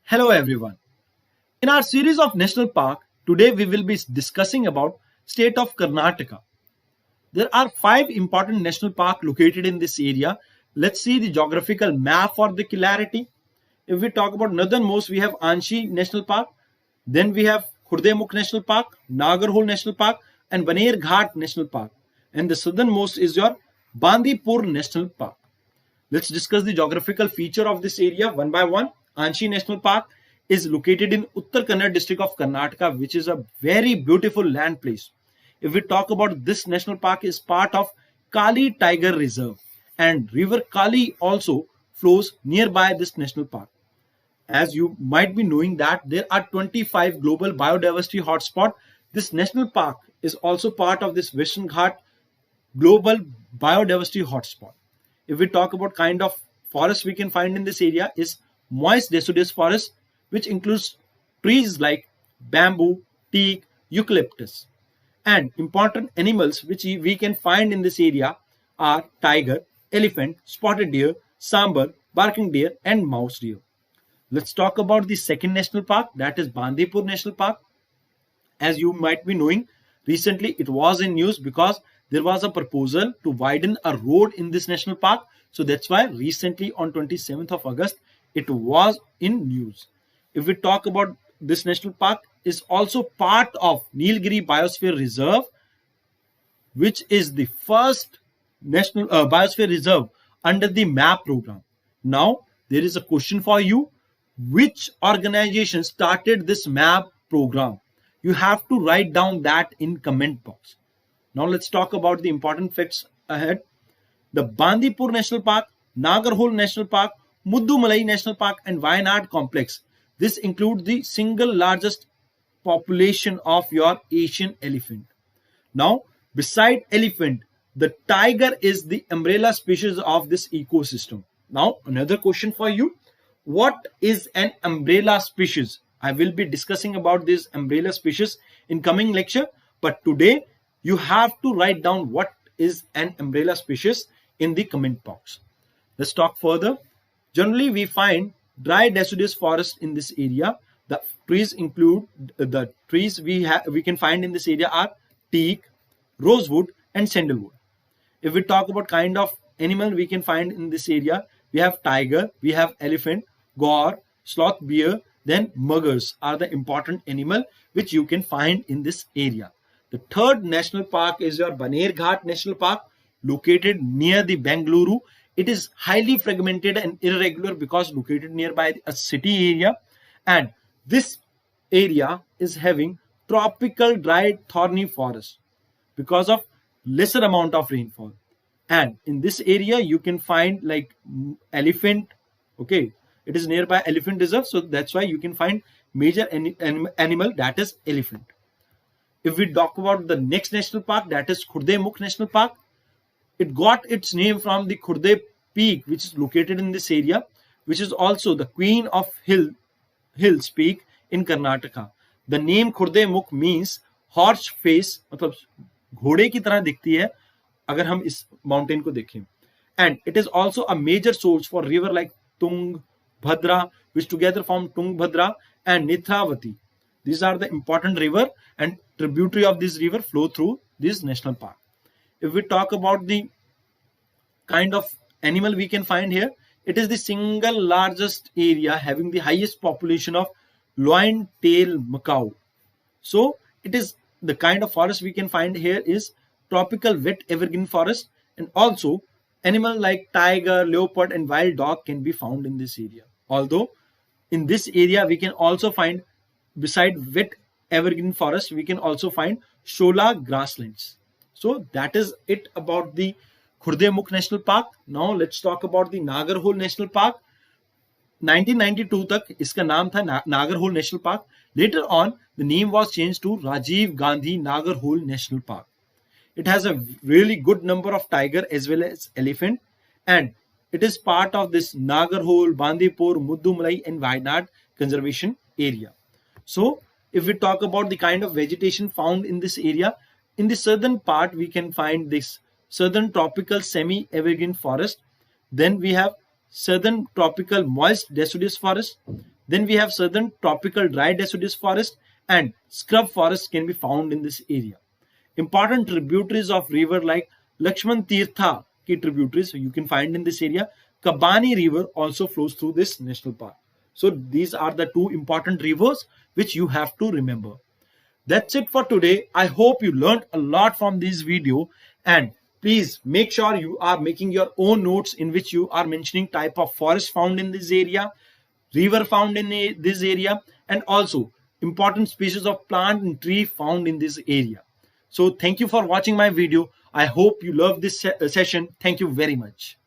Hello everyone. In our series of national park, today we will be discussing about state of Karnataka. There are 5 important national parks located in this area. Let's see the geographical map for the clarity. If we talk about northernmost, we have Anshi National Park. Then we have Khurdemukh National Park, Nagarhole National Park, and Baner Ghat National Park. And the southernmost is your Bandipur National Park. Let's discuss the geographical feature of this area one by one. Anshi National Park is located in Uttar Kannada district of Karnataka, which is a very beautiful land place. If we talk about this national park, is part of Kali Tiger Reserve, and River Kali also flows nearby this national park. As you might be knowing that there are 25 global biodiversity hotspot. This national park is also part of this Western Ghat global biodiversity hotspot. If we talk about kind of forest we can find in this area is moist deciduous forest, which includes trees like bamboo, teak, eucalyptus. And important animals which we can find in this area are tiger, elephant, spotted deer, sambar, barking deer, and mouse deer. Let's talk about the second national park, that is Bandipur National Park. As you might be knowing, recently it was in news because there was a proposal to widen a road in this national park. So that's why recently on 27th of August, it was in news. If we talk about this national park, is also part of Nilgiri Biosphere Reserve, which is the first national biosphere reserve under the MAP program. Now, there is a question for you. Which organization started this MAP program? You have to write down that in comment box. Now let's talk about the important facts ahead. The Bandipur National Park, Nagarhole National Park, Muddumalai National Park, and Wayanad Complex. This includes the single largest population of your Asian elephant. Now, beside elephant, the tiger is the umbrella species of this ecosystem. Now, another question for you. What is an umbrella species? I will be discussing about this umbrella species in coming lecture, but today you have to write down what is an umbrella species in the comment box. Let's talk further. Generally, we find dry deciduous forest in this area. The trees include the trees we can find in this area are teak, rosewood, and sandalwood. If we talk about kind of animal we can find in this area, we have tiger, we have elephant, gaur, sloth bear, then muggers are the important animal which you can find in this area. The third national park is your Baner Ghat National Park, located near the Bengaluru. It is highly fragmented and irregular because located nearby a city area, and this area is having tropical dry thorny forest because of lesser amount of rainfall. And in this area you can find like elephant. Okay, it is nearby elephant reserve, so that's why you can find major animal, that is elephant. If we talk about the next national park, that is Khurdemukh National Park, it got its name from the Khurde Peak, which is located in this area, which is also the Queen of Hills Peak in Karnataka. The name Khurdemukh means horse face, मतलब घोड़े की तरह दिखती है अगर हम इस mountain को देखें. And it is also a major source for river like Tung, Bhadra, which together form Tungbhadra and Netravati. These are the important river, and tributary of this river flow through this national park. If we talk about the kind of animal we can find here, it is the single largest area having the highest population of loin tail macaw. So it is the kind of forest we can find here is tropical wet evergreen forest, and also animal like tiger, leopard, and wild dog can be found in this area. Although in this area we can also find, beside wet evergreen forest, we can also find shola grasslands. So that is it about the Khurdemukh National Park. Now let's talk about the Nagarhole National Park. 1992 तक इसका नाम था Nagarhole national park. Later on, the name was changed to Rajiv Gandhi Nagarhole National Park. It has a really good number of tiger as well as elephant, and it is part of this Nagarhole, Bandipur, Muddumalai, and Wayanad conservation area. So, if we talk about the kind of vegetation found in this area, in the southern part we can find this southern tropical semi-evergreen forest. Then we have southern tropical moist deciduous forest. Then we have southern tropical dry deciduous forest and scrub forest can be found in this area. Important tributaries of river like Lakshman Tirtha ki tributaries you can find in this area. Kabani river also flows through this national park. So these are the two important rivers which you have to remember. That's it for today. I hope you learned a lot from this video, and please make sure you are making your own notes in which you are mentioning type of forest found in this area, river found in this area, and also important species of plant and tree found in this area. So thank you for watching my video. I hope you love this session. Thank you very much.